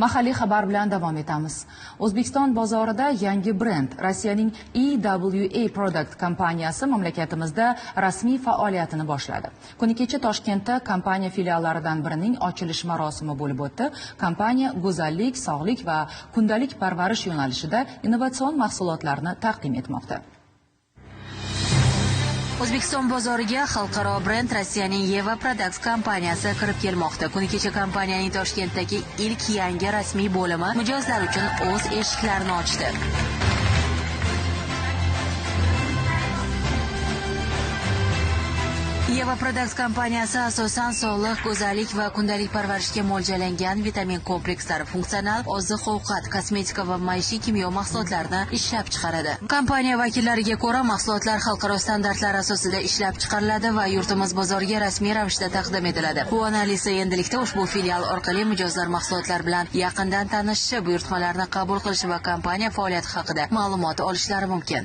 Mahalliy xabar bilan davom etamiz. O'zbekiston bozorida yangi brend Rossiyaning EWA Product kompaniyasi mamlakatimizda rasmiy faoliyatini boshladi. Kuni kecha Toshkentda kompaniya filiallaridan birining ochilish marosimi bo'lib o'tdi. Kompaniya go'zallik, sog'lik va kundalik parvarish yo'nalishida innovatsion mahsulotlarni taqdim etmoqda. O'zbekiston bozoriga xalqaro brend Rossiyaning EWA Products kompaniyasi kirib kelmoqda. Kuni kecha kompaniyaning Toshkentdagi ilk yangi rasmiy bo'limi mijozlar uchun o'z eshiklarini ochdi. EWA Products kompaniyasi asosan sog'liq, go'zallik va kundalik parvarishga mo'ljallangan vitamin komplekslari, funksional oziq-ovqat, kosmetika va maishiy kimyo mahsulotlarini ishlab chiqaradi. Kompaniya vakillariga ko'ra, mahsulotlar xalqaro standartlar asosida ishlab chiqariladi va yurtimiz bozoriga rasmiy ravishda taqdim etiladi. Quvonarlisi, endilikda ushbu filial orqali mijozlar mahsulotlar bilan yaqindan tanishishi, buyurtmalarni qabul qilishi va kompaniya faoliyati haqida ma'lumot olishlari mumkin.